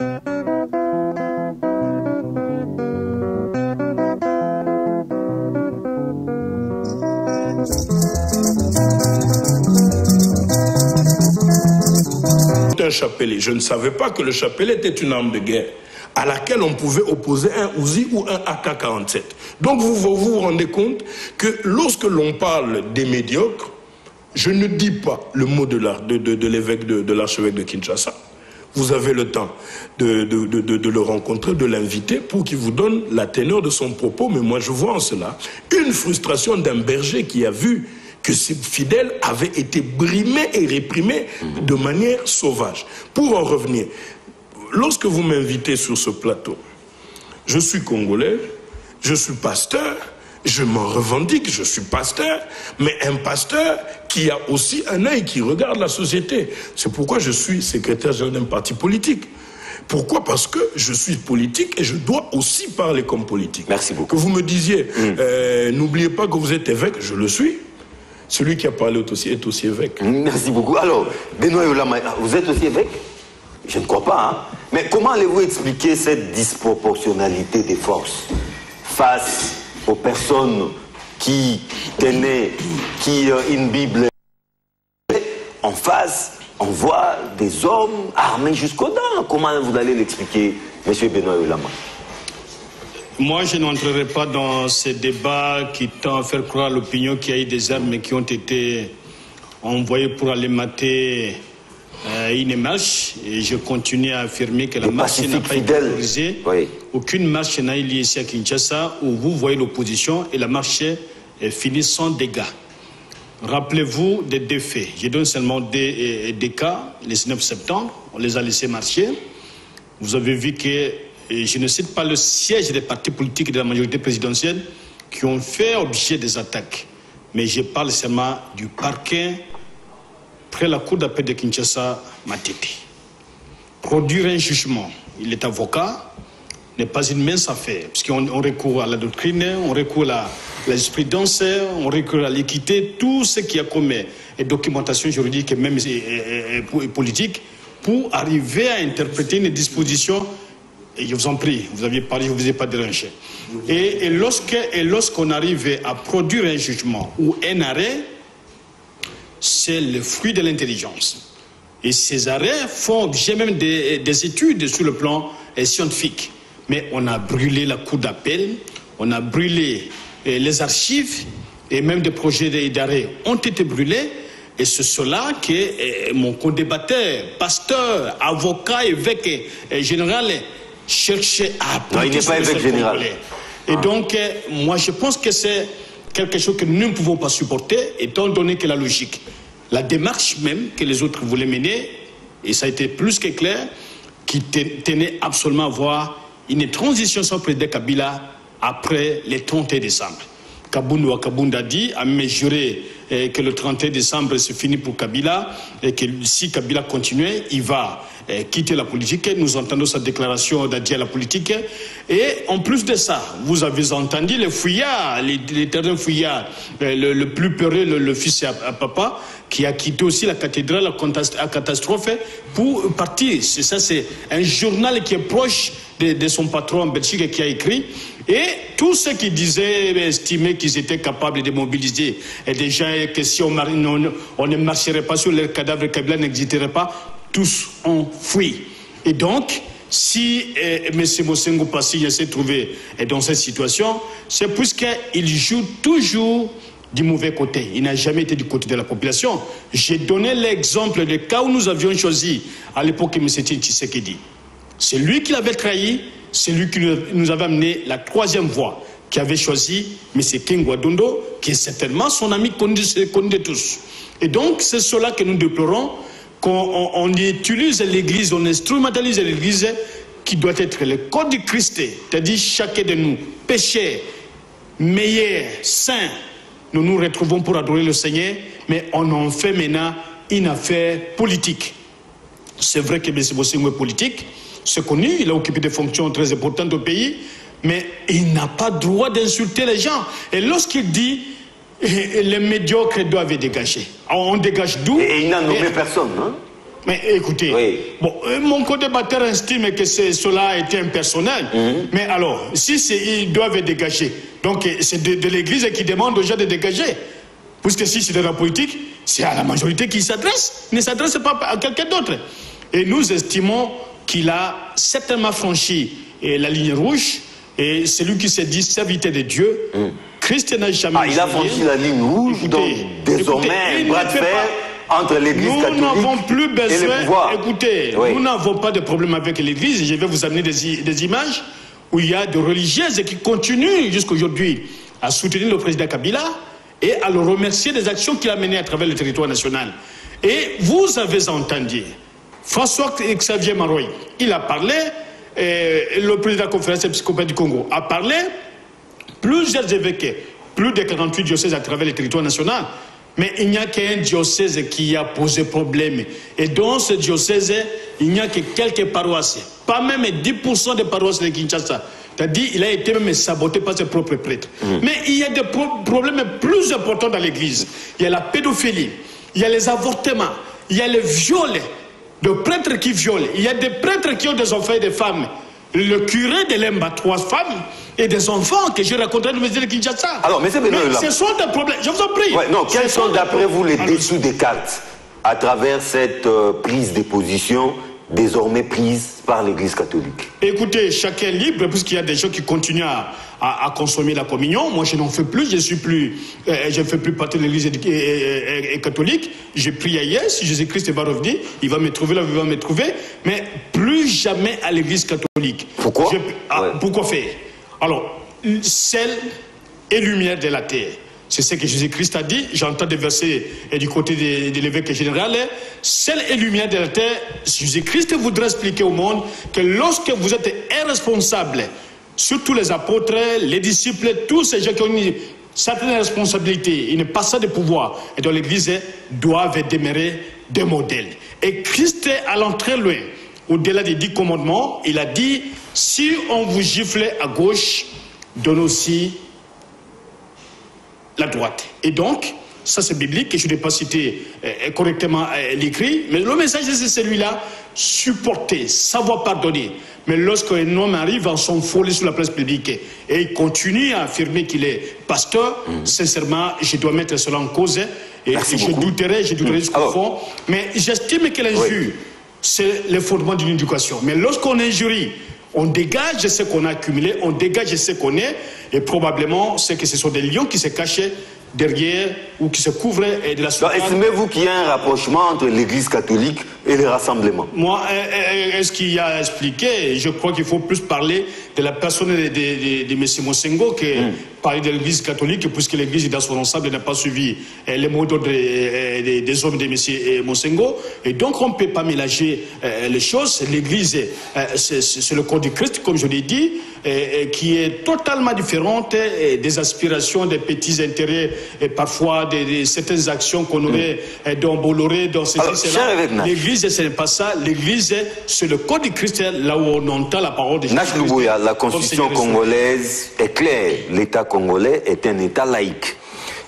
Un chapelet. Je ne savais pas que le chapelet était une arme de guerre à laquelle on pouvait opposer un Uzi ou un AK-47. Donc vous vous rendez compte que lorsque l'on parle des médiocres, je ne dis pas le mot de l'évêque de l'archevêque de Kinshasa. Vous avez le temps de le rencontrer, de l'inviter pour qu'il vous donne la teneur de son propos. Mais moi je vois en cela une frustration d'un berger qui a vu que ses fidèles avaient été brimés et réprimés de manière sauvage. Pour en revenir, lorsque vous m'invitez sur ce plateau, je suis congolais, je suis pasteur, je m'en revendique, je suis pasteur, mais un pasteur qui a aussi un œil qui regarde la société. C'est pourquoi je suis secrétaire général d'un parti politique. Pourquoi? Parce que je suis politique et je dois aussi parler comme politique. Merci beaucoup. Que vous me disiez, n'oubliez pas que vous êtes évêque, je le suis. Celui qui a parlé est aussi évêque. Merci beaucoup. Alors, Benoît Yolama, vous êtes aussi évêque? Je ne crois pas, hein. Mais comment allez-vous expliquer cette disproportionnalité des forces face aux personnes qui tenaient, qui une Bible en face, on voit des hommes armés jusqu'aux dents? Comment vous allez l'expliquer, M. Benoît Yolama? Moi, je n'entrerai pas dans ces débats qui tendent à faire croire à l'opinion qu'il y a eu des armes qui ont été envoyées pour aller mater une marche. Et je continue à affirmer que la marche n'a pas été autorisée. Oui. Aucune marche n'a eu lieu ici à Kinshasa où vous voyez l'opposition et la marche est finie sans dégâts. Rappelez-vous des deux faits. Je donne seulement des cas. Le 19 septembre, on les a laissés marcher. Vous avez vu que... Et je ne cite pas le siège des partis politiques de la majorité présidentielle qui ont fait objet des attaques. Mais je parle seulement du parquet près la cour d'appel de Kinshasa, Matete. Produire un jugement, il est avocat, n'est pas une mince affaire, puisqu'on recourt à la doctrine, on recourt à la jurisprudence, on recourt à l'équité, tout ce qui a comme documentation juridique et même politique pour arriver à interpréter une disposition. Et je vous en prie, vous aviez parlé, je ne vous ai pas dérangé. Et lorsqu'on arrive à produire un jugement ou un arrêt, c'est le fruit de l'intelligence. Et ces arrêts font objet même des études sur le plan scientifique. Mais on a brûlé la cour d'appel, on a brûlé les archives, et même des projets d'arrêt ont été brûlés. Et c'est cela que mon co-débatteur, pasteur, avocat, évêque général, chercher à appliquer. Non, il n'est pas évêque général. Et donc, moi, je pense que c'est quelque chose que nous ne pouvons pas supporter, étant donné que la logique, la démarche même que les autres voulaient mener, et ça a été plus que clair, qui tenait absolument à voir une transition sans président Kabila après le 31 décembre. Kabunda a dit, a mesuré que le 31 décembre c'est fini pour Kabila et que si Kabila continuait, il va quitter la politique. Nous entendons sa déclaration d'adieu à la politique. Et en plus de ça, vous avez entendu les fouillards, l'éternel fouillard, le plus peureux, le fils à papa, qui a quitté aussi la cathédrale à catastrophe pour partir. C'est ça, c'est un journal qui est proche de son patron en Belgique qui a écrit. Et tous ceux qui disaient, estimaient qu'ils étaient capables de mobiliser et déjà que si on ne marcherait pas sur les cadavres, Kabila n'existerait pas, tous ont fui. Et donc, si M. Mosengo Passi s'est trouvé dans cette situation, c'est puisqu'il joue toujours du mauvais côté. Il n'a jamais été du côté de la population. J'ai donné l'exemple des cas où nous avions choisi à l'époque M. Tshisekedi. C'est lui qui l'avait trahi, c'est lui qui nous avait amené la troisième voie, qui avait choisi M. Kengwa Dondo, qui est certainement son ami connu de tous. Et donc, c'est cela que nous déplorons, qu'on utilise l'Église, on instrumentalise l'Église, qui doit être le code du Christ, c'est-à-dire chacun de nous, pécheurs, meilleurs, saints, nous nous retrouvons pour adorer le Seigneur, mais on en fait maintenant une affaire politique. C'est vrai que M. Bosengo est politique, c'est connu, il a occupé des fonctions très importantes au pays, mais il n'a pas le droit d'insulter les gens. Et lorsqu'il dit les médiocres doivent dégager, on dégage d'où? Et il n'a nommé personne, hein? Mais écoutez, oui. Bon, mon co-débatteur estime que cela a été impersonnel. Mais alors, si ils doivent être dégagés, donc c'est de l'Église qui demande aux gens de dégager. Puisque si c'est de la politique, c'est à la majorité qui s'adresse, ne s'adresse pas à quelqu'un d'autre. Et nous estimons qu'il a certainement franchi la ligne rouge, et celui qui se dit serviteur de Dieu, Christ n'a jamais... il a franchi la ligne rouge, donc désormais, un bras de fer entre l'Église catholique nous n'avons plus besoin, et le pouvoir. Écoutez, nous n'avons pas de problème avec l'Église. Je vais vous amener des images où il y a des religieuses qui continuent jusqu'à aujourd'hui à soutenir le président Kabila et à le remercier des actions qu'il a menées à travers le territoire national. Et vous avez entendu François-Xavier Maroy, il a parlé, le président de la conférence épiscopale du Congo a parlé, plusieurs évêques, plus de 48 diocèses à travers le territoire national. Mais il n'y a qu'un diocèse qui a posé problème. Et dans ce diocèse, il n'y a que quelques paroisses. Pas même 10% des paroisses de Kinshasa. C'est-à-dire qu'il a été même saboté par ses propres prêtres. Mais il y a des problèmes plus importants dans l'Église. Il y a la pédophilie, il y a les avortements, il y a les viols, de prêtres qui violent. Il y a des prêtres qui ont des enfants et des femmes. Le curé de Lemba, 3 femmes et des enfants que j'ai raconté dans le musée de Kinshasa. Alors, M. Benoît, ce sont des problèmes. Je vous en prie. Quels sont d'après vous les dessous des cartes à travers cette prise de position désormais prise par l'Église catholique? Écoutez, chacun est libre, puisqu'il y a des gens qui continuent à consommer la communion. Moi, je n'en fais plus. Je ne fais plus partie de l'Église catholique. J'ai prié hier. Si Jésus-Christ va revenir, il va me trouver là où il va me trouver. Mais plus jamais à l'Église catholique. Pourquoi? Pourquoi faire? Alors, sel et lumière de la terre. C'est ce que Jésus-Christ a dit. J'entends des versets du côté de l'évêque général. Sel et lumière de la terre. Jésus-Christ voudrait expliquer au monde que lorsque vous êtes irresponsable, surtout les apôtres, les disciples, tous ces gens qui ont une certaine responsabilité, une passade de pouvoir, et dans l'Église doivent demeurer des modèles. Et Christ, allant très loin, au-delà des 10 commandements, il a dit, si on vous gifle à gauche, donne aussi la droite. Et donc, ça c'est biblique, et je n'ai pas cité correctement l'écrit, mais le message c'est celui-là, supporter, savoir pardonner. Mais lorsqu'un homme arrive en son folie sur la place publique et il continue à affirmer qu'il est pasteur, sincèrement, je dois mettre cela en cause, et je douterai jusqu'au fond. Mais j'estime que l'injure, c'est le fondement d'une éducation. Mais lorsqu'on injurie, on dégage ce qu'on a accumulé, on dégage ce qu'on est, et probablement c'est que ce sont des lions qui se cachent derrière ou qui se couvrent de la société. Estimez-vous qu'il y a un rapprochement entre l'Église catholique et les rassemblements? Moi, est-ce qu'il y a expliqué? Je crois qu'il faut plus parler de la personne de M. Monsengo que parler de l'Église catholique, puisque l'Église dans son ensemble n'a pas suivi les mots d'ordre des hommes de M. Monsengo. Et donc on ne peut pas mélanger les choses. L'Église, c'est le corps du Christ, comme je l'ai dit, qui est totalement différente des aspirations, des petits intérêts, et parfois de certaines actions qu'on aurait dans Bolloré, dans ces là. L'Église, ce n'est pas ça. L'Église, c'est le corps du Christ, là où on entend la parole de Jésus. La constitution congolaise est claire. L'État congolais est un État laïque.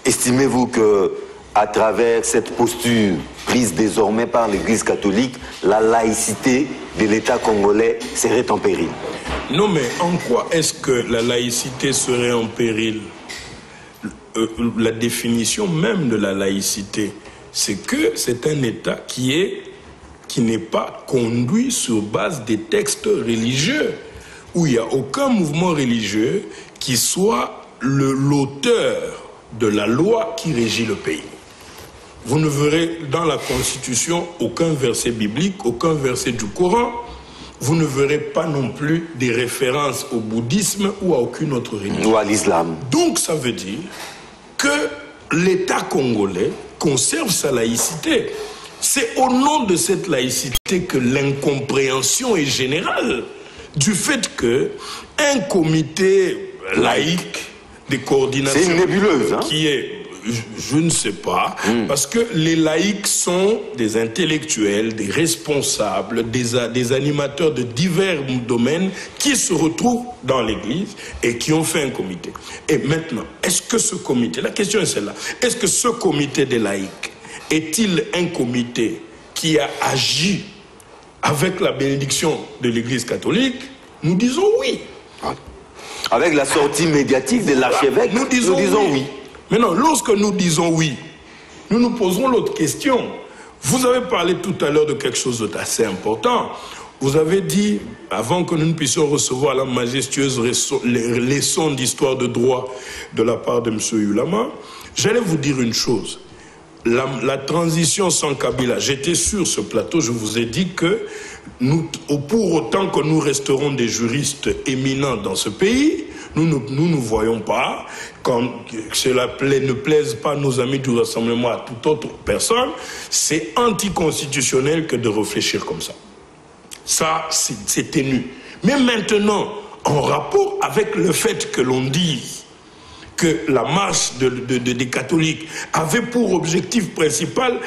Estimez-vous que, à travers cette posture prise désormais par l'Église catholique, la laïcité de l'État congolais serait en péril? Non, mais en quoi est-ce que la laïcité serait en péril? La définition même de la laïcité, c'est que c'est un État qui n'est pas conduit sur base des textes religieux, où il n'y a aucun mouvement religieux qui soit l'auteur de la loi qui régit le pays. Vous ne verrez dans la Constitution aucun verset biblique, aucun verset du Coran. Vous ne verrez pas non plus des références au bouddhisme ou à aucune autre religion. Ou à l'islam. Donc ça veut dire que l'État congolais conserve sa laïcité. C'est au nom de cette laïcité que l'incompréhension est générale du fait que un comité laïque de coordination... C'est une nébuleuse, hein? Qui est... Je ne sais pas, parce que les laïcs sont des intellectuels, des responsables, des animateurs de divers domaines qui se retrouvent dans l'Église et qui ont fait un comité. Et maintenant, est-ce que ce comité, la question est celle-là, est-ce que ce comité des laïcs est-il un comité qui a agi avec la bénédiction de l'Église catholique, nous disons oui. Avec la sortie médiatique de l'archevêque, nous disons oui. Maintenant, lorsque nous disons oui, nous nous poserons l'autre question. Vous avez parlé tout à l'heure de quelque chose d'assez important. Vous avez dit, avant que nous ne puissions recevoir la majestueuse leçon d'histoire de droit de la part de M. Ulama, j'allais vous dire une chose. La transition sans Kabila, j'étais sur ce plateau, je vous ai dit que pour autant que nous resterons des juristes éminents dans ce pays, nous ne voyons pas, quand cela ne plaise pas nos amis du rassemblement à toute autre personne, c'est anticonstitutionnel que de réfléchir comme ça. Ça, c'est ténu. Mais maintenant, en rapport avec le fait que l'on dise que la marche des catholiques avait pour objectif principal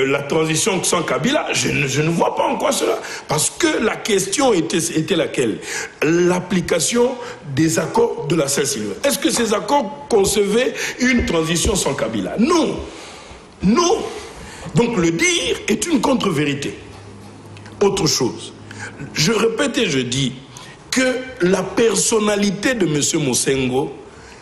la transition sans Kabila, je ne vois pas en quoi cela. Parce que la question était laquelle? L'application des accords de la Saint-Sylvestre. Est-ce que ces accords concevaient une transition sans Kabila? Non. Non. Donc le dire est une contre-vérité. Autre chose. Je répète et je dis que la personnalité de M. Mosengo,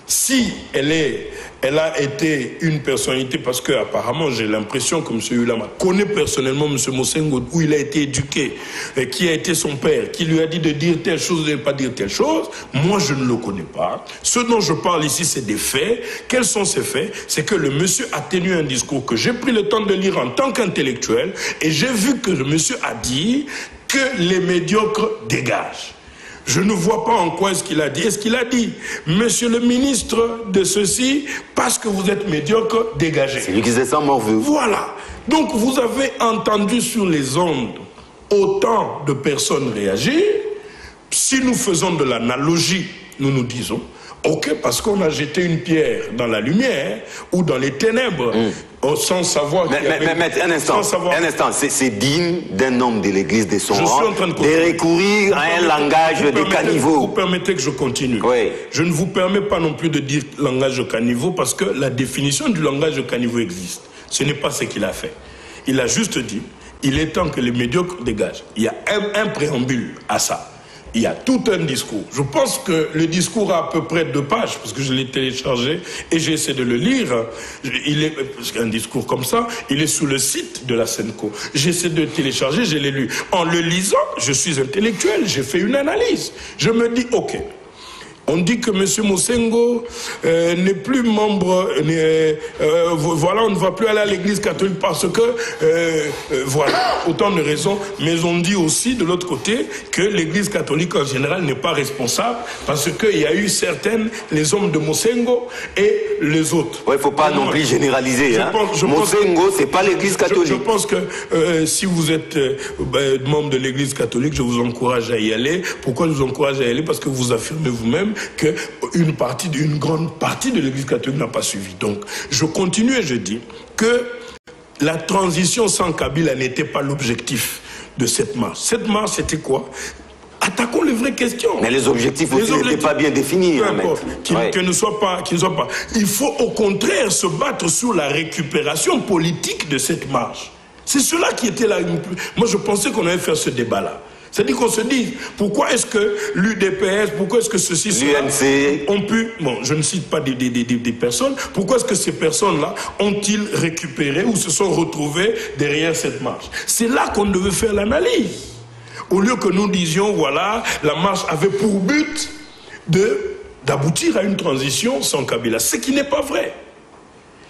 si elle a été une personnalité, parce que apparemment j'ai l'impression que M. Ulama connaît personnellement M. Mosengo, où il a été éduqué, qui a été son père, qui lui a dit de dire telle chose, de ne pas dire telle chose, moi je ne le connais pas. Ce dont je parle ici, c'est des faits. Quels sont ces faits? C'est que le monsieur a tenu un discours que j'ai pris le temps de lire en tant qu'intellectuel, et j'ai vu que le monsieur a dit que les médiocres dégagent. Je ne vois pas en quoi est-ce qu'il a dit. Est-ce qu'il a dit, monsieur le ministre de ceci, parce que vous êtes médiocre, dégagez. C'est lui qui s'est sent morveux. Voilà. Donc vous avez entendu sur les ondes autant de personnes réagir. Si nous faisons de l'analogie, nous nous disons, ok, parce qu'on a jeté une pierre dans la lumière ou dans les ténèbres, sans savoir... Mais un instant, c'est digne d'un homme de l'église de son rang de recourir à un langage de caniveau. Vous permettez que je continue. Oui. Je ne vous permets pas non plus de dire langage de caniveau parce que la définition du langage de caniveau existe. Ce n'est pas ce qu'il a fait. Il a juste dit, il est temps que les médiocres dégagent. Il y a un préambule à ça. Il y a tout un discours. Je pense que le discours a à peu près 2 pages, parce que je l'ai téléchargé et j'ai essayé de le lire. Parce qu'un discours comme ça, il est sous le site de la Senco. J'ai essayé de le télécharger, je l'ai lu. En le lisant, je suis intellectuel, j'ai fait une analyse. Je me dis, ok, on dit que M. Mosengo n'est plus membre, voilà, on ne va plus aller à l'église catholique parce que, voilà, autant de raisons. Mais on dit aussi, de l'autre côté, que l'église catholique en général n'est pas responsable parce qu'il y a eu les hommes de Mosengo et les autres. Il ne faut pas non plus généraliser. Mosengo, ce n'est pas l'église catholique. Je pense que si vous êtes membre de l'église catholique, je vous encourage à y aller. Pourquoi je vous encourage à y aller? Parce que vous affirmez vous-même qu'une grande partie de l'église catholique n'a pas suivi. Donc, je continue et je dis que la transition sans Kabila n'était pas l'objectif de cette marche. Cette marche, c'était quoi? Attaquons les vraies questions. Mais les objectifs aussi n'étaient pas bien définis. Qu'ils ne soient pas. Il faut au contraire se battre sur la récupération politique de cette marche. C'est cela qui était là. Moi, je pensais qu'on allait faire ce débat-là. C'est-à-dire qu'on se dit, pourquoi est-ce que l'UDPS, pourquoi est-ce que ceci, l'UNC ont pu, bon, je ne cite pas des personnes, pourquoi est-ce que ces personnes-là ont-ils récupéré ou se sont retrouvées derrière cette marche? C'est là qu'on devait faire l'analyse. Au lieu que nous disions, voilà, la marche avait pour but d'aboutir à une transition sans Kabila. Ce qui n'est pas vrai.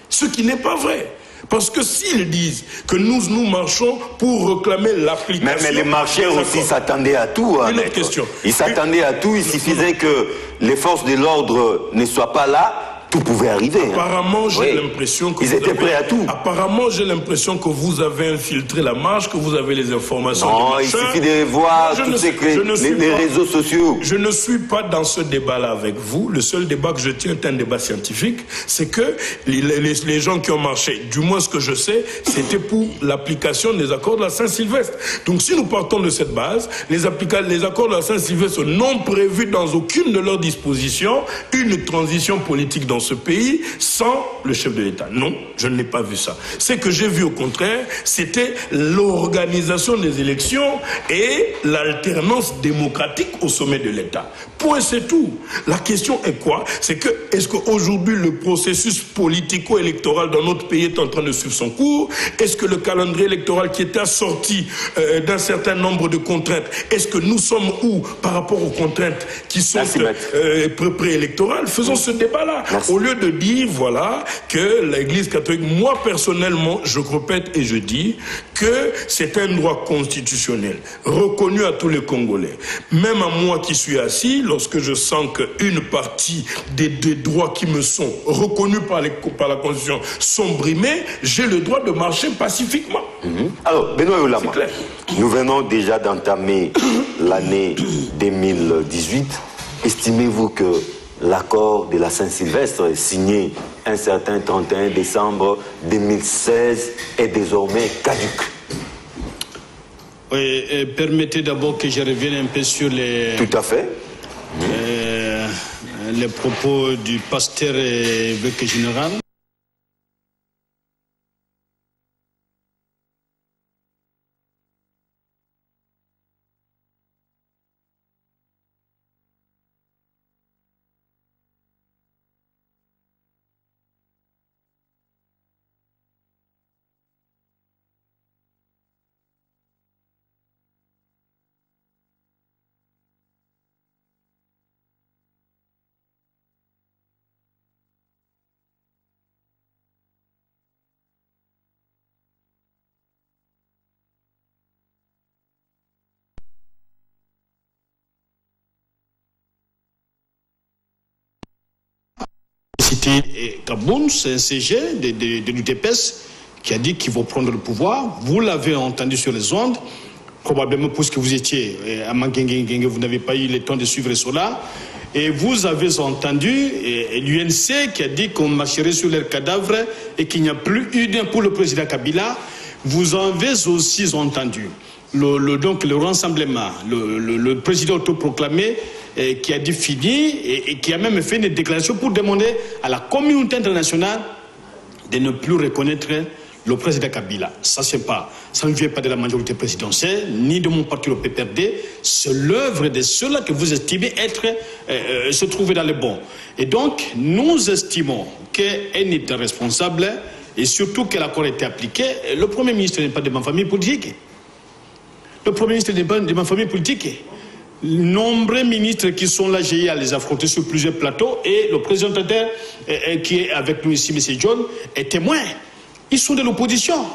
Ce qui n'est pas vrai. Parce que s'ils disent que nous marchons pour réclamer l'application... Mais les marcheurs aussi s'attendaient à tout. Une autre question. Ils s'attendaient à tout, il suffisait que les forces de l'ordre ne soient pas là, tout pouvait arriver. Apparemment, j'ai l'impression que... Ils étaient prêts à tout. Apparemment, j'ai l'impression que vous avez infiltré la marche, que vous avez les informations. Non, il suffit de voir tous les réseaux sociaux. Je ne suis pas dans ce débat-là avec vous. Le seul débat que je tiens est un débat scientifique. C'est que les gens qui ont marché, du moins ce que je sais, c'était pour l'application des accords de la Saint-Sylvestre. Donc si nous partons de cette base, les accords de la Saint-Sylvestre n'ont prévu dans aucune de leurs dispositions une transition politique dans dans ce pays sans le chef de l'État. Non, je n'ai pas vu ça. Ce que j'ai vu au contraire, c'était l'organisation des élections et l'alternance démocratique au sommet de l'État. Point, c'est tout. La question est quoi? C'est que, est-ce qu'aujourd'hui le processus politico-électoral dans notre pays est en train de suivre son cours? Est-ce que le calendrier électoral qui est assorti d'un certain nombre de contraintes, est-ce que nous sommes où par rapport aux contraintes qui sont préélectorales? Faisons ce débat-là. Au lieu de dire, voilà, que l'Église catholique, moi personnellement, je répète et je dis que c'est un droit constitutionnel reconnu à tous les Congolais. Même à moi qui suis assis, lorsque je sens qu'une partie des droits qui me sont reconnus par la Constitution sont brimés, j'ai le droit de marcher pacifiquement. Alors, Benoît Oulama, nous venons déjà d'entamer l'année 2018. Estimez-vous que l'accord de la Saint-Sylvestre signé un certain 31 décembre 2016 est désormais caduc? Oui, permettez d'abord que je revienne un peu sur les... Tout à fait. Les propos du pasteur et évêque général. Cité Kaboun, c'est un CG de l'UDPS qui a dit qu'il va prendre le pouvoir. Vous l'avez entendu sur les ondes, probablement parce que vous étiez à Manguingue, vous n'avez pas eu le temps de suivre cela. Et vous avez entendu l'UNC qui a dit qu'on marcherait sur leurs cadavres et qu'il n'y a plus eu d'un pour le président Kabila. Vous avez aussi entendu donc le rassemblement, le président autoproclamé qui a dit fini et qui a même fait une déclaration pour demander à la communauté internationale de ne plus reconnaître le président Kabila. Ça ne vient pas de la majorité présidentielle, ni de mon parti, le PPRD. C'est l'œuvre de ceux-là que vous estimez se trouver dans le bon. Et donc, nous estimons qu'un État responsable, et surtout que l'accord a été appliqué, le Premier ministre n'est pas de ma famille politique. Le Premier ministre n'est pas de ma famille politique. Nombreux ministres qui sont là, j'ai eu à les affronter sur plusieurs plateaux, et le président qui est avec nous ici, M. John, est témoin. Ils sont de l'opposition.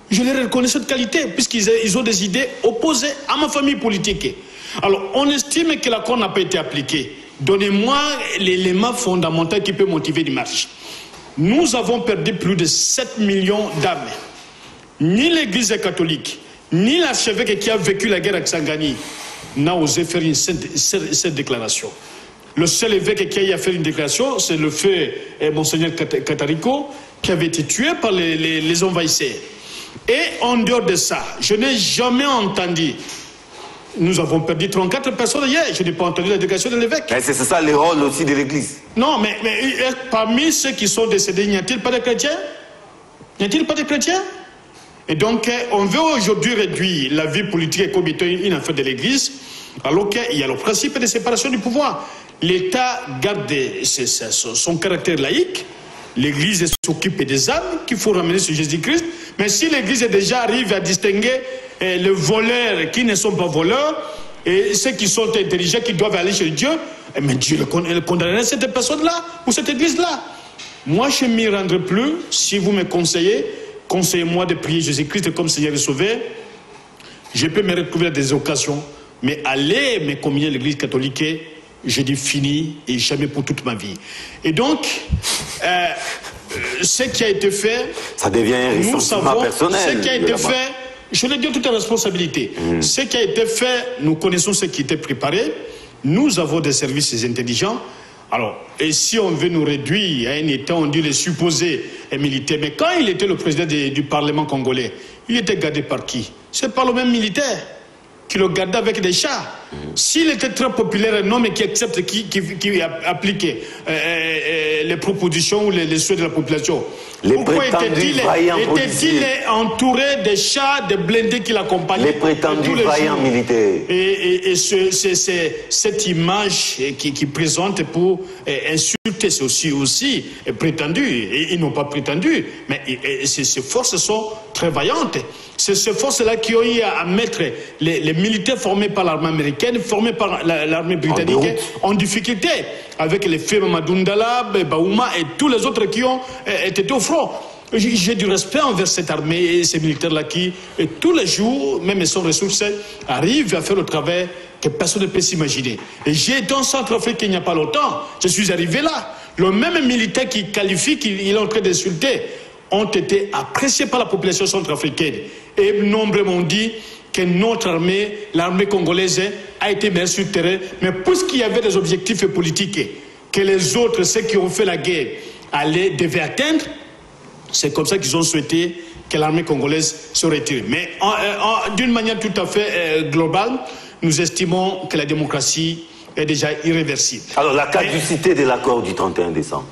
Je les reconnais cette qualité, puisqu'ils ont des idées opposées à ma famille politique. Alors, on estime que l'accord n'a pas été appliqué. Donnez-moi l'élément fondamental qui peut motiver une marche. Nous avons perdu plus de 7 millions d'âmes. Ni l'Église catholique, ni l'archevêque qui a vécu la guerre à Kisangani n'a osé faire cette déclaration. Le seul évêque qui a fait une déclaration, c'est le feu Monseigneur Katarico, qui avait été tué par les envahisseurs. Et en dehors de ça, je n'ai jamais entendu. Nous avons perdu 34 personnes hier. Je n'ai pas entendu la déclaration de l'évêque. Mais c'est ça le rôle aussi de l'Église. Non, mais parmi ceux qui sont décédés, n'y a-t-il pas de chrétiens? N'y a-t-il pas de chrétiens? Et donc, on veut aujourd'hui réduire la vie politique comme étant une affaire de l'Église, alors qu'il y a le principe de séparation du pouvoir. L'État garde son caractère laïque, l'Église s'occupe des âmes qu'il faut ramener sur Jésus-Christ, mais si l'Église déjà arrive à distinguer les voleurs qui ne sont pas voleurs, et ceux qui sont intelligents, qui doivent aller chez Dieu, mais Dieu condamnerait cette personne-là, ou cette Église-là. Moi, je ne m'y rendrai plus, si vous me conseillez-moi de prier Jésus-Christ comme Seigneur et Sauveur. Je peux me retrouver à des occasions, mais aller me communier à l'Église catholique, je dis fini et jamais pour toute ma vie. Et donc, ce qui a été fait, ça devient un ressentiment personnel. Ce qui a été fait, je le dis en toute responsabilité. Ce qui a été fait, nous connaissons ce qui était préparé. Nous avons des services intelligents. Alors, et si on veut nous réduire à un État, on dit les supposés militaires. Mais quand il était le président du Parlement congolais, il était gardé par qui? C'est par le même militaire qui le gardait avec des chats. S'il était très populaire, un homme qui accepte, qui applique les propositions ou les souhaits de la population, pourquoi était-il entouré des chars, des blindés qui l'accompagnent? Les prétendus vaillants militaires. Et cette image qui présente pour insulter, c'est aussi prétendu. Et ils n'ont pas prétendu, mais ces forces sont très vaillantes. C'est ces forces-là qui ont eu à mettre les militaires formés par l'armée américaine, formés par l'armée britannique en difficulté, avec les firmes Madundala, Baouma et tous les autres qui ont été au front. J'ai du respect envers cette armée et ces militaires-là qui, tous les jours, même sans ressources, arrivent à faire le travail que personne ne peut s'imaginer. Et j'ai été en Centrafrique il n'y a pas longtemps. Je suis arrivé là. Le même militaire qui qualifie qu'il est en train d'insulter ont été appréciés par la population centrafricaine. Et nombreux m'ont dit que notre armée, l'armée congolaise, a été mise sur le terrain. Mais puisqu'il y avait des objectifs politiques que les autres, ceux qui ont fait la guerre, devaient atteindre, c'est comme ça qu'ils ont souhaité que l'armée congolaise se retire. Mais d'une manière tout à fait globale, nous estimons que la démocratie est déjà irréversible. Alors la caducité de l'accord du 31 décembre.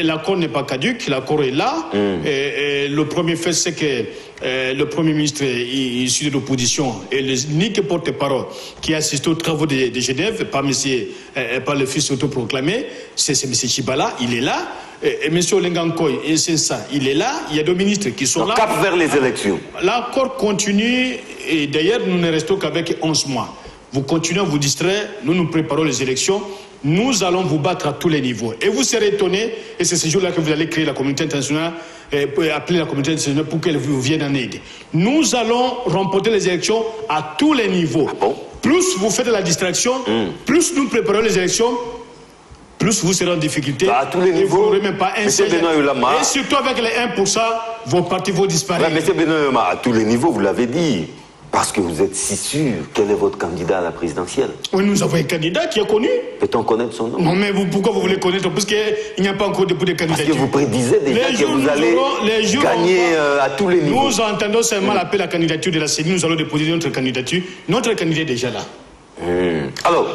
L'accord n'est pas caduc, l'accord est là. Le premier fait, c'est que le Premier ministre issu de l'opposition et l'unique porte-parole qui a assisté aux travaux de Genève, par le fils autoproclamé, c'est M. Chibala, il est là. Et M. Olengankoy et Sensa, il est là. Il y a deux ministres qui sont là. Cap vers les élections. L'accord continue et d'ailleurs nous ne restons qu'avec 11 mois. Vous continuez à vous distraire, nous préparons les élections. Nous allons vous battre à tous les niveaux. Et vous serez étonnés, et c'est ce jour-là que vous allez créer la communauté internationale, appeler la communauté internationale pour qu'elle vous vienne en aide. Nous allons remporter les élections à tous les niveaux. Ah bon? Plus vous faites de la distraction, plus nous préparons les élections, plus vous serez en difficulté. À tous les niveaux. Vous n'aurez même pas un siège. Et surtout avec les 1%, vos partis vont disparaître. Ouais, M. Benoît Yoma, à tous les niveaux, vous l'avez dit. Parce que vous êtes si sûr, quel est votre candidat à la présidentielle? Oui, nous avons un candidat qui est connu. Peut-on connaître son nom? Non, mais pourquoi vous voulez connaître? Parce qu'il n'y a pas encore de candidature. Parce que vous prédisez déjà que vous allez gagner à tous les niveaux. Nous entendons seulement l'appel à la candidature de la CENI. Nous allons déposer notre candidature. Notre candidat est déjà là. Alors,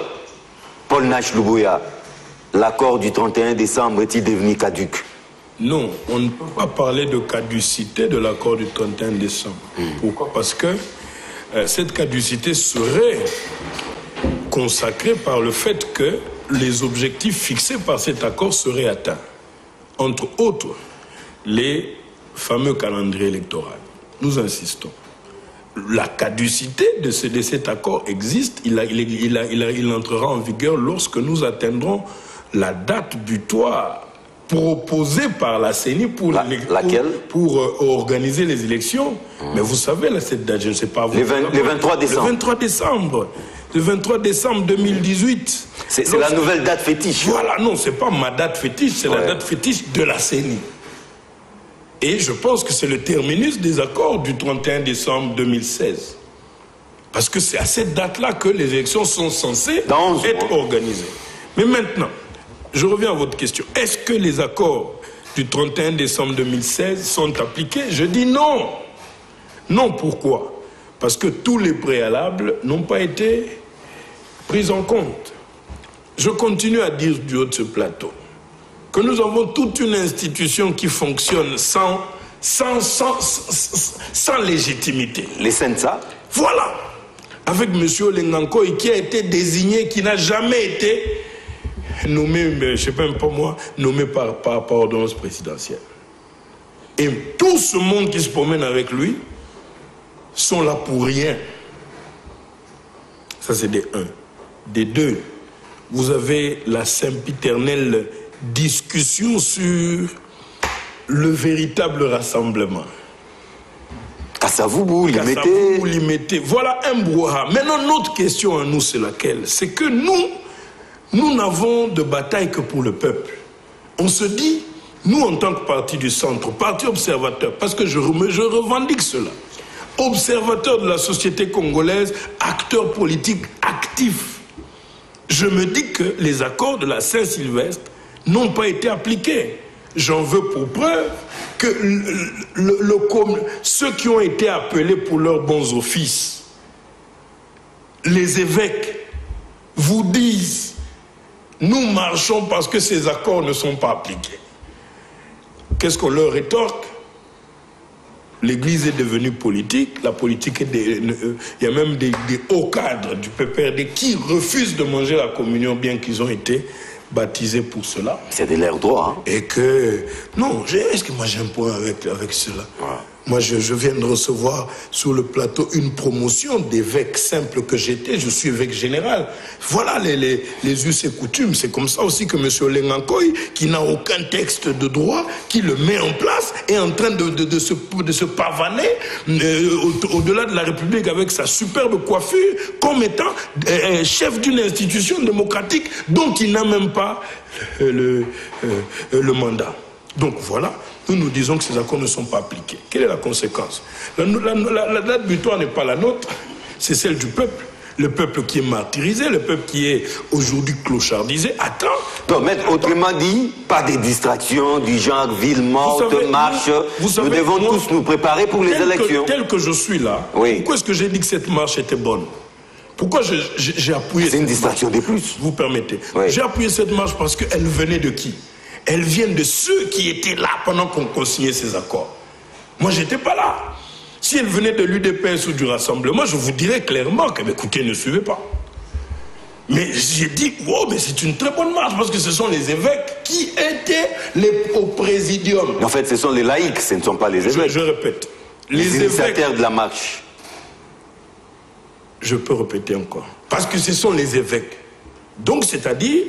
Paul Nash-Louboya, l'accord du 31 décembre est-il devenu caduc? Non, on ne peut pas parler de caducité de l'accord du 31 décembre. Pourquoi? Parce que cette caducité serait consacrée par le fait que les objectifs fixés par cet accord seraient atteints. Entre autres, les fameux calendriers électoraux. Nous insistons. La caducité de cet accord existe. Il entrera en vigueur lorsque nous atteindrons la date butoir proposée par la CENI pour organiser les élections. Mais vous savez, là, cette date, je ne sais pas... Le 23 décembre. Le 23 décembre. Le 23 décembre 2018. C'est la nouvelle date fétiche. Voilà, non, c'est pas ma date fétiche, c'est la date fétiche de la CENI. Et je pense que c'est le terminus des accords du 31 décembre 2016. Parce que c'est à cette date-là que les élections sont censées être organisées. Mais maintenant, je reviens à votre question. Est-ce que les accords du 31 décembre 2016 sont appliqués? Je dis non. Non, pourquoi? Parce que tous les préalables n'ont pas été pris en compte. Je continue à dire du haut de ce plateau que nous avons toute une institution qui fonctionne sans légitimité. Les Sensa? Voilà. Avec M. Olengankoy qui a été désigné, qui n'a jamais été nommé, je ne sais même pas moi, nommé par ordonnance présidentielle. Et tout ce monde qui se promène avec lui sont là pour rien. Ça, c'est des 1. Des 2, vous avez la sempiternelle discussion sur le véritable rassemblement. Kassavoubou, Limité. Voilà un brouhaha. Maintenant, notre question à nous, c'est laquelle? C'est que nous n'avons de bataille que pour le peuple. On se dit, nous en tant que parti du centre, parti observateur, parce que je revendique cela, observateur de la société congolaise, acteur politique actif, je me dis que les accords de la Saint-Sylvestre n'ont pas été appliqués. J'en veux pour preuve que ceux qui ont été appelés pour leurs bons offices, les évêques, vous disent « Nous marchons parce que ces accords ne sont pas appliqués ». Qu'est-ce qu'on leur rétorque? L'Église est devenue politique, la politique est il y a même des hauts cadres du PPRD qui refusent de manger la communion bien qu'ils ont été baptisés pour cela. C'est de leur droit. Hein. Et que... Non, est-ce que moi j'ai un point avec cela? Ouais. Moi, je viens de recevoir sur le plateau une promotion d'évêque simple que j'étais. Je suis évêque général. Voilà les us et coutumes. C'est comme ça aussi que M. Lengankoy, qui n'a aucun texte de droit, qui le met en place, est en train de se pavaner au-delà de la République avec sa superbe coiffure, comme étant chef d'une institution démocratique dont il n'a même pas le mandat. Donc voilà. Nous disons que ces accords ne sont pas appliqués. Quelle est la conséquence? La date butoir n'est pas la nôtre, c'est celle du peuple. Le peuple qui est martyrisé, le peuple qui est aujourd'hui clochardisé, attend. Donc, maître, autrement dit, pas des distractions du genre ville morte, marche. Nous devons tous nous préparer pour les élections. Tel que je suis là, oui. Pourquoi est-ce que j'ai dit que cette marche était bonne? Pourquoi j'ai appuyé? C'est une distraction de plus. Vous permettez. Oui. J'ai appuyé cette marche parce qu'elle venait de qui? Elles viennent de ceux qui étaient là pendant qu'on signait ces accords. Moi, je n'étais pas là. Si elles venaient de l'UDPS ou du Rassemblement, je vous dirais clairement que, écoutez, ne suivez pas. Mais j'ai dit, wow, mais c'est une très bonne marche, parce que ce sont les évêques qui étaient au présidium. En fait, ce sont les laïcs, ce ne sont pas les évêques. Je répète. Les initiateurs de la marche. Je peux répéter encore. Parce que ce sont les évêques. Donc, c'est-à-dire,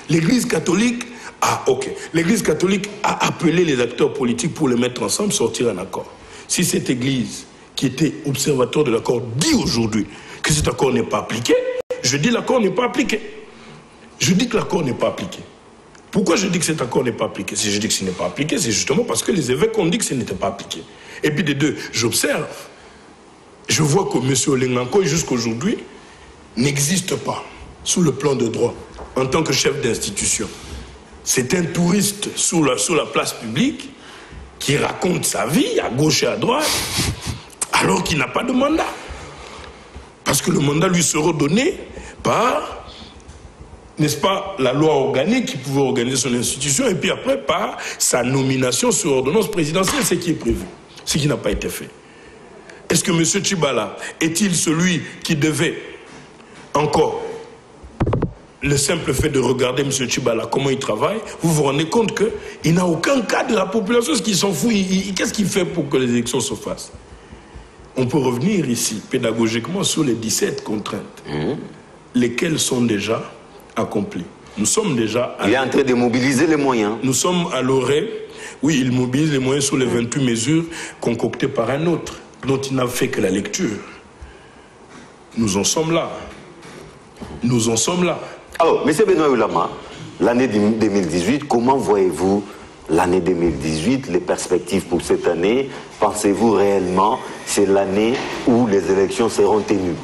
l'Église catholique... Ah, ok. L'Église catholique a appelé les acteurs politiques pour les mettre ensemble, sortir un accord. Si cette Église, qui était observateur de l'accord, dit aujourd'hui que cet accord n'est pas appliqué, je dis l'accord n'est pas appliqué. Je dis que l'accord n'est pas appliqué. Pourquoi je dis que cet accord n'est pas appliqué? Si je dis que ce n'est pas appliqué, c'est justement parce que les évêques ont dit que ce n'était pas appliqué. Et puis des deux, j'observe. Je vois que M. Lengankoy, jusqu'aujourd'hui, n'existe pas sous le plan de droit en tant que chef d'institution. C'est un touriste sur la place publique qui raconte sa vie à gauche et à droite alors qu'il n'a pas de mandat. Parce que le mandat lui sera donné par, n'est-ce pas, la loi organique qui pouvait organiser son institution et puis après par sa nomination sur ordonnance présidentielle, ce qui est prévu, ce qui n'a pas été fait. Est-ce que M. Tchibala est-il celui qui devait encore... Le simple fait de regarder M. Tchibala, comment il travaille, vous vous rendez compte qu'il n'a aucun cas de la population, ce qui s'en fout. Qu'est-ce qu'il fait pour que les élections se fassent? On peut revenir ici, pédagogiquement, sur les 17 contraintes, lesquelles sont déjà accomplies. Nous sommes déjà... Il est en train de mobiliser les moyens. Nous sommes à l'orée. Oui, il mobilise les moyens sur les 28 mesures concoctées par un autre, dont il n'a fait que la lecture. Nous en sommes là. Nous en sommes là. Alors, M. Benoît Oulama, l'année 2018, comment voyez-vous l'année 2018, les perspectives pour cette année? Pensez-vous réellement que c'est l'année où les élections seront tenues?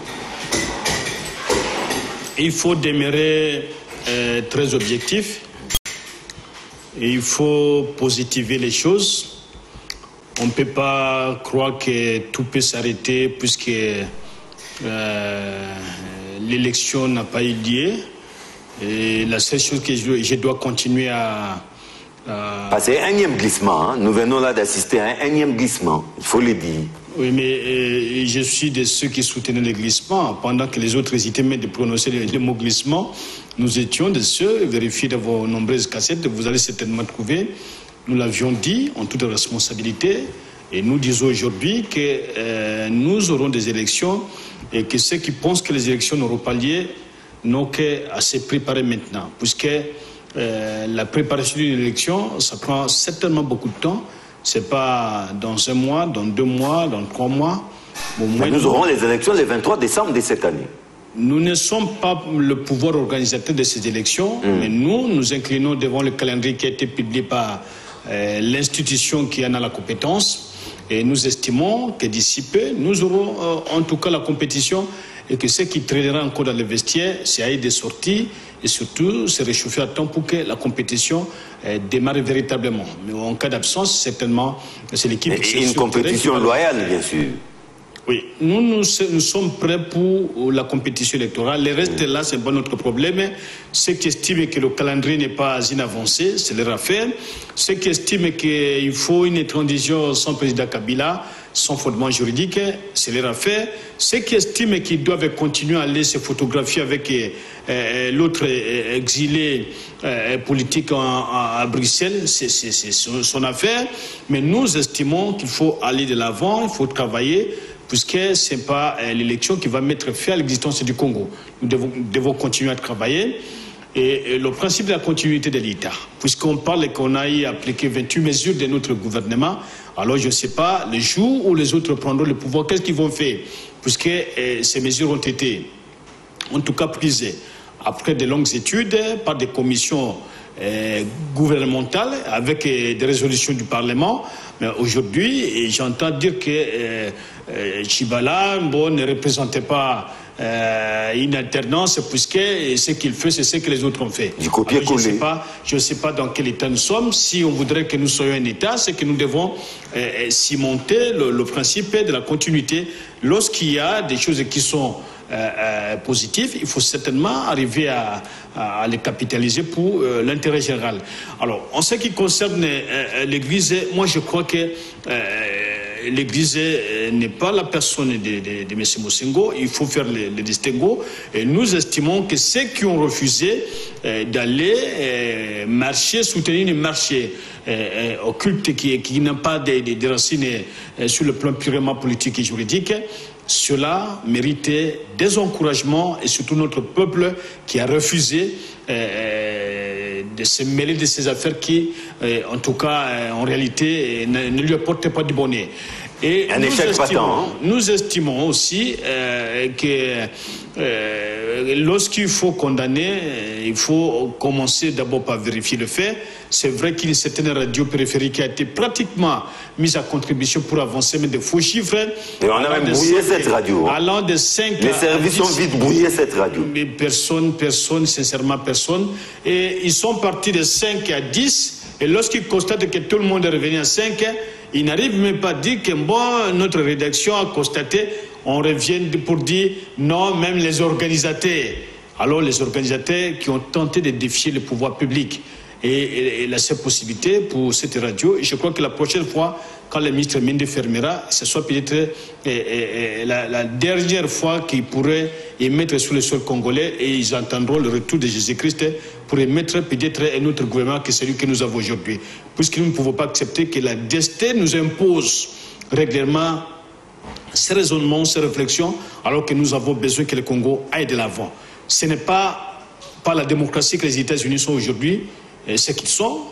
Il faut demeurer très objectif. Il faut positiver les choses. On ne peut pas croire que tout peut s'arrêter puisque l'élection n'a pas eu lieu. Et la seule chose que je dois continuer à... C'est un énième glissement. Hein. Nous venons là d'assister à un énième glissement. Il faut le dire. Oui, mais je suis de ceux qui soutenaient le glissement. Pendant que les autres hésitaient même de prononcer le mot glissement, nous étions de ceux, vérifiez dans vos nombreuses cassettes, vous allez certainement trouver. Nous l'avions dit en toute responsabilité. Et nous disons aujourd'hui que nous aurons des élections et que ceux qui pensent que les élections n'auront pas lieu n'ont qu'à se préparer maintenant, puisque la préparation d'une élection, ça prend certainement beaucoup de temps. C'est pas dans un mois, dans 2 mois, dans 3 mois. Mais nous aurons les élections le 23 décembre de cette année. Nous ne sommes pas le pouvoir organisateur de ces élections, mais nous inclinons devant le calendrier qui a été publié par l'institution qui en a la compétence. Et nous estimons que d'ici peu, nous aurons en tout cas la compétition et que ceux qui traîneront encore dans les vestiaires, c'est à eux de sortir et surtout se réchauffer à temps pour que la compétition démarre véritablement. Mais en cas d'absence, certainement, c'est l'équipe qui une compétition loyale, bien sûr. Oui, nous sommes prêts pour la compétition électorale. Le reste, là, ce n'est pas notre problème. Ceux qui estiment que le calendrier n'est pas inavancé, c'est leur affaire. Ceux qui estiment qu'il faut une transition sans président Kabila, sans fondement juridique, c'est leur affaire. Ceux qui estiment qu'ils doivent continuer à aller se photographier avec l'autre exilé politique à Bruxelles, c'est son affaire. Mais nous estimons qu'il faut aller de l'avant, il faut travailler, puisque ce n'est pas l'élection qui va mettre fin à l'existence du Congo. Nous devons continuer à travailler. Et le principe de la continuité de l'État, puisqu'on parle qu'on a appliqué 28 mesures de notre gouvernement, alors je ne sais pas, le jour où les autres prendront le pouvoir, qu'est-ce qu'ils vont faire? Puisque ces mesures ont été, en tout cas, prises après de longues études par des commissions gouvernementales avec des résolutions du Parlement. Mais aujourd'hui, j'entends dire que Tshibala ne représentait pas une alternance, puisque ce qu'il fait, c'est ce que les autres ont fait. Du copier-coller. Je ne sais pas dans quel état nous sommes. Si on voudrait que nous soyons un État, c'est que nous devons cimenter le principe de la continuité. Lorsqu'il y a des choses qui sont positives, il faut certainement arriver à les capitaliser pour l'intérêt général. Alors, en ce qui concerne l'Église, moi je crois que l'Église n'est pas la personne de M. Mosengo. Il faut faire le distinguo. Et nous estimons que ceux qui ont refusé d'aller marcher, soutenir une marche occulte qui n'a pas de racines sur le plan purement politique et juridique, cela méritait des encouragements, et surtout notre peuple qui a refusé de se mêler de ces affaires qui, en tout cas, en réalité, ne lui apportaient pas du bonheur. Et nous estimons aussi que lorsqu'il faut condamner, il faut commencer d'abord par vérifier le fait. C'est vrai qu'une certaine radio périphérique a été pratiquement mise à contribution pour avancer, mais de faux chiffres. Et on a même brouillé cette radio. Allant de 5 Les services ont vite brouillé cette radio. Mais personne, sincèrement personne. Et ils sont partis de 5 à 10. Et lorsqu'ils constatent que tout le monde est revenu à 5, ils n'arrivent même pas à dire que bon, notre rédaction a constaté, on revient pour dire non, même les organisateurs. Alors les organisateurs qui ont tenté de défier le pouvoir public. Et la seule possibilité pour cette radio, je crois que la prochaine fois, quand le ministre Mende fermera, ce soit peut-être la dernière fois qu'ils pourraient émettre sur le sol congolais, et ils entendront le retour de Jésus-Christ pour émettre peut-être un autre gouvernement que celui que nous avons aujourd'hui. Puisque nous ne pouvons pas accepter que la destin nous impose régulièrement ces raisonnements, ces réflexions, alors que nous avons besoin que le Congo aille de l'avant. Ce n'est pas par la démocratie que les États-Unis sont aujourd'hui, ce qu'ils sont,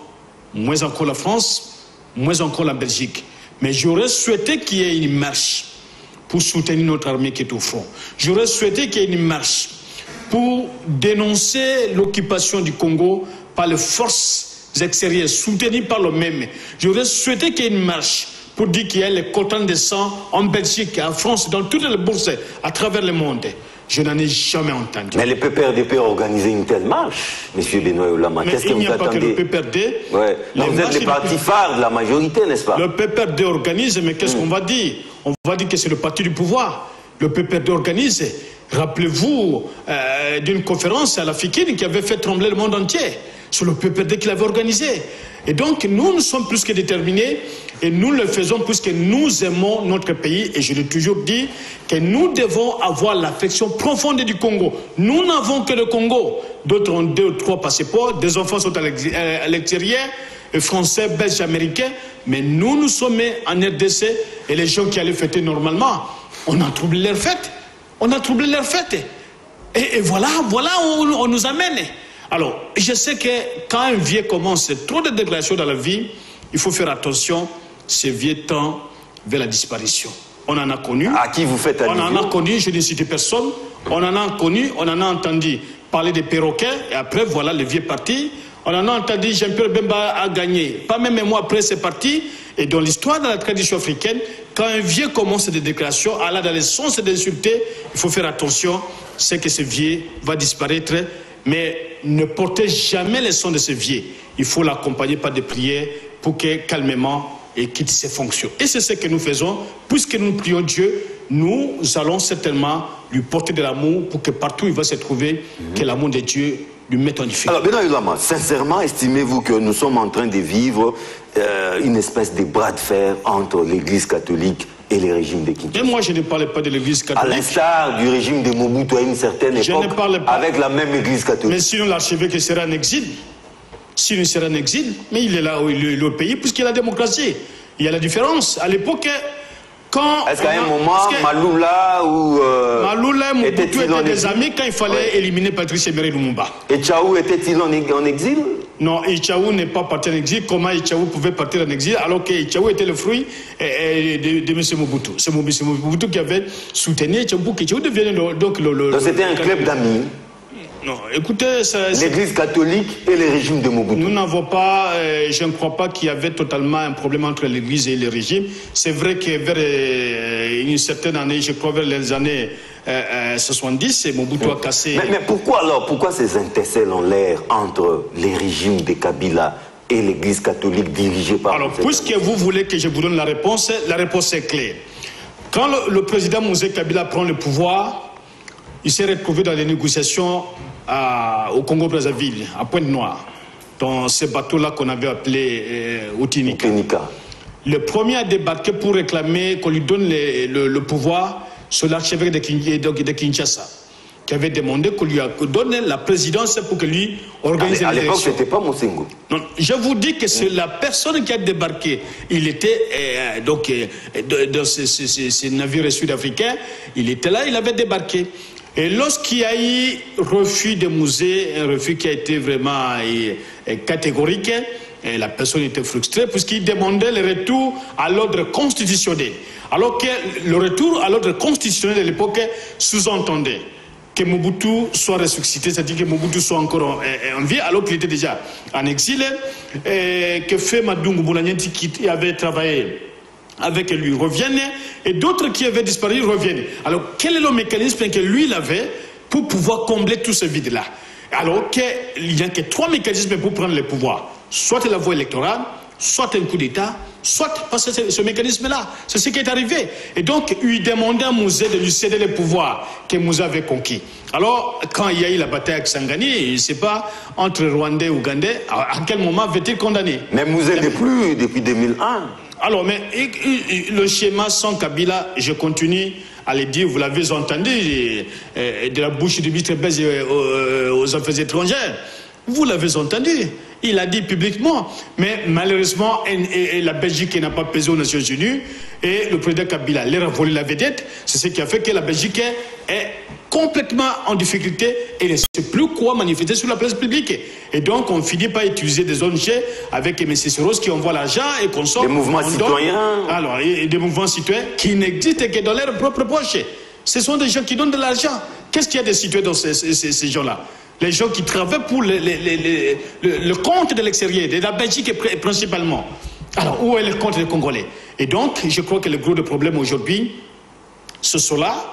moins encore la France, moins encore la Belgique. Mais j'aurais souhaité qu'il y ait une marche pour soutenir notre armée qui est au front. J'aurais souhaité qu'il y ait une marche pour dénoncer l'occupation du Congo par les forces extérieures, soutenues par le même. J'aurais souhaité qu'il y ait une marche pour dire qu'il y a les quotas de sang en Belgique, en France, dans toutes les bourses à travers le monde. Je n'en ai jamais entendu. Mais le PPRDP a organisé une telle marche, M. Benoît Olama. Qu'est-ce que vous attendez? Il n'y a pas que le PPRD. Ouais. Vous êtes les partis phares de la majorité, n'est-ce pas? Le PPRD organise, mais qu'est-ce qu'on va dire? On va dire que c'est le parti du pouvoir. Le PPRD organise. Rappelez-vous d'une conférence à la FIKIN qui avait fait trembler le monde entier. C'est le PPRD qui l'avait organisé. Et donc, nous sommes plus que déterminés et nous le faisons puisque nous aimons notre pays. Et je l'ai toujours dit que nous devons avoir l'affection profonde du Congo. Nous n'avons que le Congo. D'autres ont 2 ou 3 passeports. Des enfants sont à l'extérieur, français, belges, américains. Mais nous sommes en RDC et les gens qui allaient fêter normalement, on a troublé leur fête. On a troublé leur fête. Et voilà où on nous amène. Alors, je sais que quand un vieux commence trop de dégradations dans la vie, il faut faire attention, ce vieux temps vers la disparition. On en a connu. À qui vous faites allusion? On en a connu, je ne cite personne. On en a connu, on en a entendu parler des perroquets, et après, voilà, le vieux parti. On en a entendu Jean-Pierre Bemba a gagné. Pas même un mois après, c'est parti. Et dans l'histoire de la tradition africaine, quand un vieux commence des déclarations, allant dans les sens d'insulter, il faut faire attention, c'est que ce vieux va disparaître. Mais ne portez jamais les sons de ce vieux. Il faut l'accompagner par des prières pour que calmement et quitte ses fonctions. Et c'est ce que nous faisons, puisque nous prions Dieu, nous allons certainement lui porter de l'amour pour que partout où il va se trouver, que l'amour de Dieu lui mette en difficulté. Alors, Benoît Yolama, sincèrement, estimez-vous que nous sommes en train de vivre une espèce de bras de fer entre l'Église catholique et les régimes de Kinshasa? Mais moi, je ne parle pas de l'Église catholique. À l'instar du régime de Mobutu à une certaine époque, avec la même Église catholique. Mais sinon, l'archevêque sera en exil. S'il sera en exil, mais il est là où il est au pays, puisqu'il y a la démocratie. Il y a la différence. À l'époque, quand... Est-ce qu'à un moment, Maloula ou... Maloula et Mobutu étaient des amis quand il fallait éliminer Patrice Emery Lumumba. Et Tchaou était-il en exil? Non, Tchaou n'est pas parti en exil. Comment Tchaou pouvait partir en exil alors que Tchaou était le fruit de M. Mobutu? C'est M. Mobutu qui avait soutenu Tchaou pour que Tchaou devienne donc c'était un club d'amis. Non, écoutez... L'Église catholique et les régimes de Mobutu. Nous n'avons pas, je ne crois pas qu'il y avait totalement un problème entre l'Église et les régimes. C'est vrai que vers une certaine année, je crois vers les années 70, Mobutu a cassé... Mais pourquoi alors, pourquoi ces intercelles en l'air entre les régimes de Kabila et l'Église catholique dirigée par... Alors, puisque vous voulez que je vous donne la réponse est claire. Quand le président Mosé Kabila prend le pouvoir, il s'est retrouvé dans les négociations au Congo-Brazzaville, à Pointe-Noire, dans ce bateau-là qu'on avait appelé Outinika. Le premier à débarquer pour réclamer qu'on lui donne le pouvoir, c'est l'archevêque de Kinshasa, qui avait demandé qu'on lui donne la présidence pour que lui organise les élections. À l'époque, ce n'était pas Mosengo. Non, je vous dis que c'est la personne qui a débarqué. Il était dans ces navires sud-africains, il était là, il avait débarqué. Et lorsqu'il y a eu refus de musée, un refus qui a été vraiment catégorique, et la personne était frustrée puisqu'il demandait le retour à l'ordre constitutionnel. Alors que le retour à l'ordre constitutionnel de l'époque sous-entendait que Mobutu soit ressuscité, c'est-à-dire que Mobutu soit encore en vie, alors qu'il était déjà en exil, et que Fema Dungu Boulanienti qui avait travaillé avec lui reviennent, et d'autres qui avaient disparu reviennent. Alors, quel est le mécanisme que lui, il avait pour pouvoir combler tout ce vide-là? Alors qu'il n'y a que 3 mécanismes pour prendre le pouvoir. Soit la voie électorale, soit un coup d'État, soit parce que ce mécanisme-là, c'est ce qui est arrivé. Et donc, il demandait à Mouzé de lui céder le pouvoir que Mouzé avait conquis. Alors, quand il y a eu la bataille avec Sangani, je ne sais pas, entre Rwandais et Ougandais, à quel moment avait-il condamné? Mais Mouzé n'est plus depuis 2001. Alors, mais le schéma sans Kabila, je continue à le dire, vous l'avez entendu, de la bouche du ministre Bez aux Affaires étrangères. Vous l'avez entendu, il a dit publiquement. Mais malheureusement, la Belgique n'a pas pesé aux Nations Unies et le président Kabila leur a volé la vedette. C'est ce qui a fait que la Belgique est complètement en difficulté et ne sait plus quoi manifester sur la place publique. Et donc, on finit par utiliser des ONG avec M. Soros qui envoie l'argent et qu'on sort... Des mouvements citoyens. Alors, et des mouvements citoyens qui n'existent que dans leur propre poche. Ce sont des gens qui donnent de l'argent. Qu'est-ce qu'il y a de citoyens dans ces gens-là? Les gens qui travaillent pour le compte de l'extérieur, de la Belgique principalement. Alors, où est le compte des Congolais? Et donc, je crois que le gros problème aujourd'hui, c'est cela.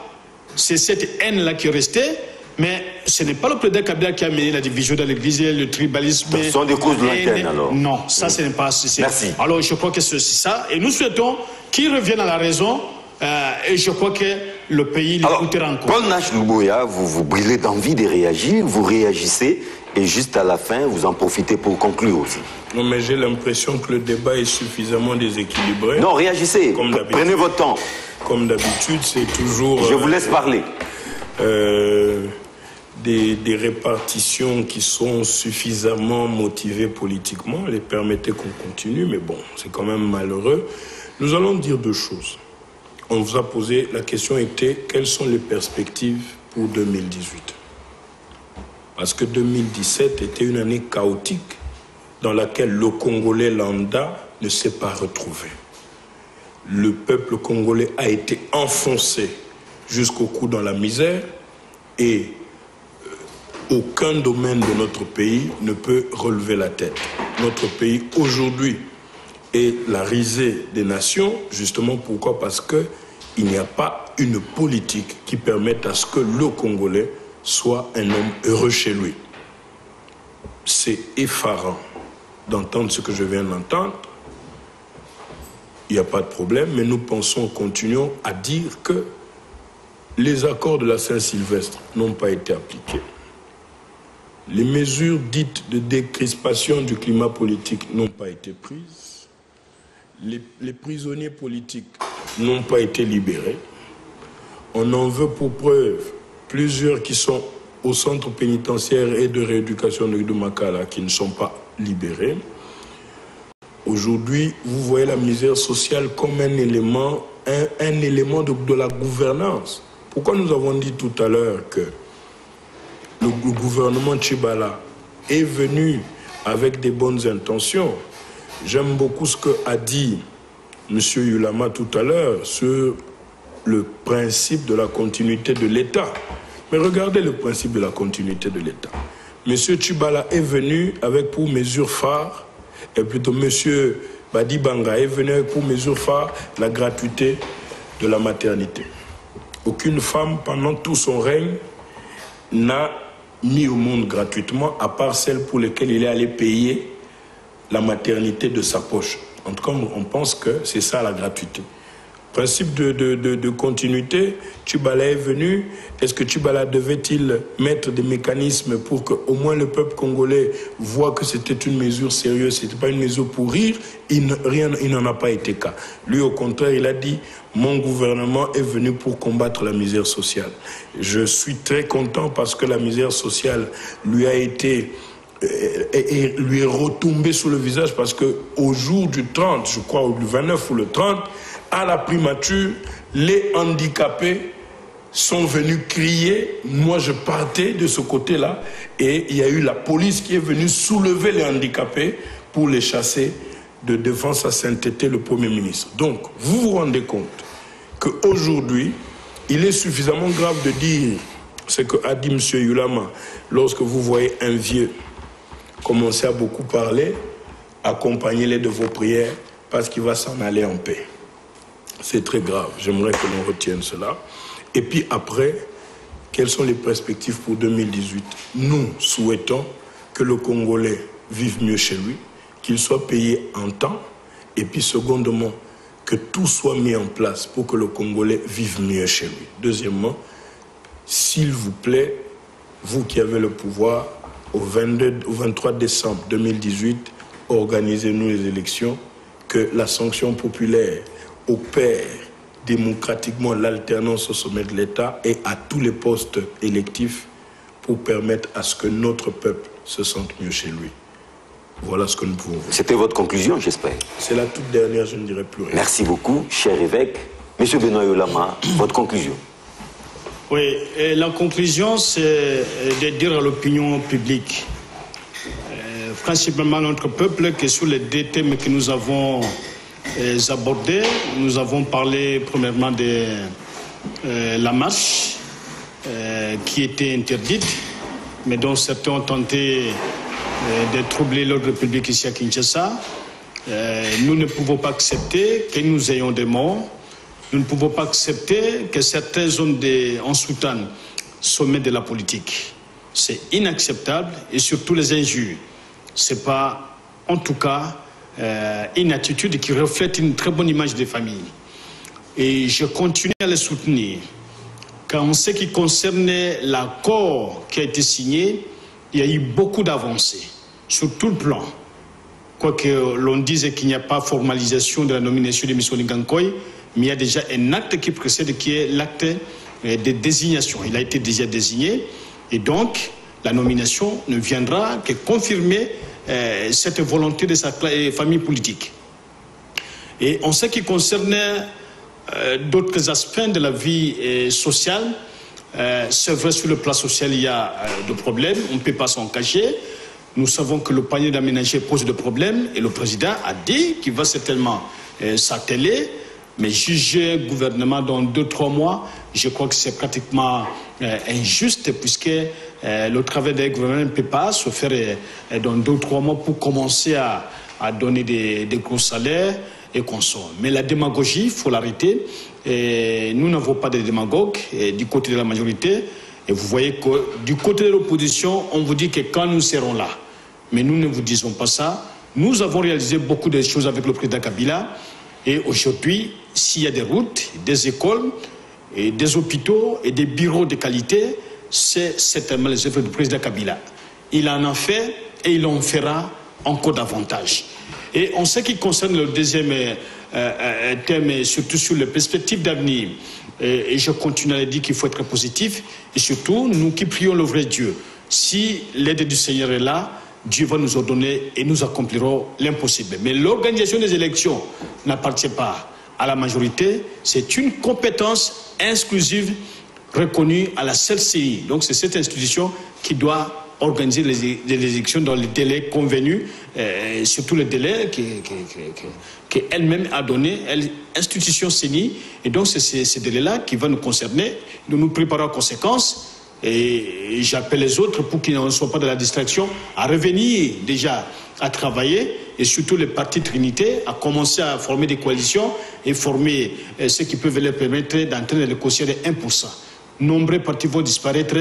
C'est cette haine-là qui est restée, mais ce n'est pas le président Kabila qui a mené la division dans l'Église, le tribalisme. Ce sont des causes lointaines, alors. Non, ça, ce n'est pas... Merci. Alors, je crois que c'est ça. Et nous souhaitons qu'il revienne à la raison. Et je crois que le pays l'écoutera encore. Paul Nash Luboya, vous brûlez d'envie de réagir, vous réagissez, et juste à la fin, vous en profitez pour conclure aussi. Non, mais j'ai l'impression que le débat est suffisamment déséquilibré. Non, réagissez, prenez votre temps. Comme d'habitude, c'est toujours... Je vous laisse parler. Des répartitions qui sont suffisamment motivées politiquement. Les permettez qu'on continue, mais bon, c'est quand même malheureux. Nous allons dire 2 choses. On vous a posé, la question était, quelles sont les perspectives pour 2018? Parce que 2017 était une année chaotique dans laquelle le Congolais lambda ne s'est pas retrouvé. Le peuple congolais a été enfoncé jusqu'au cou dans la misère et aucun domaine de notre pays ne peut relever la tête. Notre pays aujourd'hui est la risée des nations, justement pourquoi? Parce qu'il n'y a pas une politique qui permette à ce que le Congolais soit un homme heureux chez lui. C'est effarant d'entendre ce que je viens d'entendre. il n'y a pas de problème, mais nous continuons à dire que les accords de la Saint-Sylvestre n'ont pas été appliqués. Les mesures dites de décrispation du climat politique n'ont pas été prises. Les prisonniers politiques n'ont pas été libérés. On en veut pour preuve plusieurs qui sont au centre pénitentiaire et de rééducation de Makala qui ne sont pas libérés. Aujourd'hui, vous voyez la misère sociale comme un élément de la gouvernance. Pourquoi nous avons dit tout à l'heure que le gouvernement Tchibala est venu avec des bonnes intentions? J'aime beaucoup ce qu'a dit M. Yulama tout à l'heure sur le principe de la continuité de l'État. Mais regardez le principe de la continuité de l'État. M. Tchibala est venu avec pour mesure phare, et plutôt M. Badi Banga est venu avec pour mesure phare la gratuité de la maternité. Aucune femme, pendant tout son règne, n'a mis au monde gratuitement, à part celles pour lesquelles il est allé payer la maternité de sa poche. En tout cas, on pense que c'est ça la gratuité. Principe de continuité, Tchibala est venu. Est-ce que Tchibala devait-il mettre des mécanismes pour qu'au moins le peuple congolais voit que c'était une mesure sérieuse, ce n'était pas une mesure pour rire? Il n'en a pas été cas. Lui, au contraire, il a dit « Mon gouvernement est venu pour combattre la misère sociale ». Je suis très content parce que la misère sociale lui a été... et lui est retombée sous le visage parce qu'au jour du 30, je crois, ou du 29 ou le 30, à la primature, les handicapés sont venus crier. Moi, je partais de ce côté-là et il y a eu la police qui est venue soulever les handicapés pour les chasser de devant sa sainteté, le Premier ministre. Donc, vous vous rendez compte qu'aujourd'hui, il est suffisamment grave de dire ce qu'a dit M. Yulama lorsque vous voyez un vieux commencer à beaucoup parler, accompagnez-les de vos prières parce qu'il va s'en aller en paix. C'est très grave. J'aimerais que l'on retienne cela. Et puis après, quelles sont les perspectives pour 2018? Nous souhaitons que le Congolais vive mieux chez lui, qu'il soit payé en temps, et puis secondement, que tout soit mis en place pour que le Congolais vive mieux chez lui. Deuxièmement, s'il vous plaît, vous qui avez le pouvoir, au 23 décembre 2018, organisez-nous les élections, que la sanction populaire opère démocratiquement l'alternance au sommet de l'État et à tous les postes électifs pour permettre à ce que notre peuple se sente mieux chez lui. Voilà ce que nous pouvons voir. C'était votre conclusion, j'espère. C'est la toute dernière, je ne dirai plus rien. Merci beaucoup, cher évêque. Monsieur Benoît Yolama, votre conclusion. Oui, et la conclusion, c'est de dire à l'opinion publique, principalement notre peuple, que sur les deux thèmes que nous avons abordés, nous avons parlé premièrement de la marche qui était interdite, mais dont certains ont tenté de troubler l'ordre public ici à Kinshasa. Nous ne pouvons pas accepter que nous ayons des morts. Nous ne pouvons pas accepter que certaines zones en soutane sommet de la politique. C'est inacceptable et surtout les injures. Ce n'est pas, en tout cas, une attitude qui reflète une très bonne image des familles. Et je continue à les soutenir. Car en ce qui concerne l'accord qui a été signé, il y a eu beaucoup d'avancées sur tout le plan. Quoique l'on dise qu'il n'y a pas formalisation de la nomination de M. Ngankoy, mais il y a déjà un acte qui précède, qui est l'acte de désignation. Il a été déjà désigné, et donc la nomination ne viendra que confirmer cette volonté de sa famille politique. Et en ce qui concerne d'autres aspects de la vie sociale, c'est vrai, sur le plan social, il y a des problèmes, on ne peut pas s'en cacher. Nous savons que le panier d'aménagés pose des problèmes, et le président a dit qu'il va certainement s'atteler. Mais juger un gouvernement dans 2-3 mois, je crois que c'est pratiquement injuste, puisque le travail d'un gouvernement ne peut pas se faire dans 2-3 mois pour commencer à donner des gros salaires et consommer. Mais la démagogie, il faut l'arrêter. Nous n'avons pas de démagogues du côté de la majorité. Et vous voyez que du côté de l'opposition, on vous dit que quand nous serons là. Mais nous ne vous disons pas ça. Nous avons réalisé beaucoup de choses avec le président Kabila. Et aujourd'hui, s'il y a des routes, des écoles, et des hôpitaux et des bureaux de qualité, c'est certainement les œuvres du président Kabila. Il en a fait et il en fera encore davantage. Et en ce qui concerne le deuxième thème, et surtout sur les perspectives d'avenir, et je continue à le dire qu'il faut être positif, et surtout, nous qui prions le vrai Dieu, si l'aide du Seigneur est là, Dieu va nous ordonner et nous accomplirons l'impossible. Mais l'organisation des élections n'appartient pas à la majorité, c'est une compétence exclusive reconnue à la seule CENI. Donc c'est cette institution qui doit organiser les élections dans les délais convenus, surtout les délais qu'elle-même a donné, l'institution CENI. Et donc c'est ces délais-là qui vont nous concerner. Nous nous préparons en conséquence. Et j'appelle les autres pour qu'ils ne soient pas de la distraction à revenir déjà à travailler, et surtout les partis Trinité à commencer à former des coalitions et former ce qui peut leur permettre d'entrer le quotient de 1%. Nombreux partis vont disparaître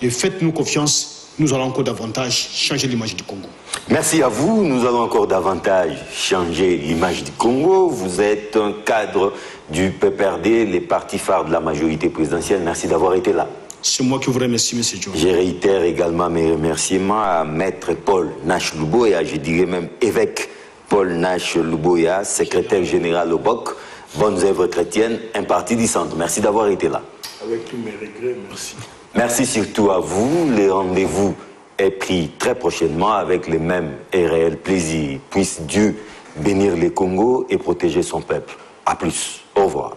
et faites-nous confiance, nous allons encore davantage changer l'image du Congo. Merci à vous, nous allons encore davantage changer l'image du Congo. Vous êtes un cadre du PPRD, les partis phares de la majorité présidentielle. Merci d'avoir été là. C'est moi qui vous remercie, M. John. Je réitère également mes remerciements à Maître Paul Nash-Louboya, je dirais même évêque Paul Nash-Louboya, secrétaire général au BOC, Bonnes œuvres chrétiennes, un parti du centre. Merci d'avoir été là. Avec tous mes regrets, merci. Merci surtout à vous. Le rendez-vous est pris très prochainement avec les mêmes et réels plaisirs. Puisse Dieu bénir les Congos et protéger son peuple. À plus. Au revoir.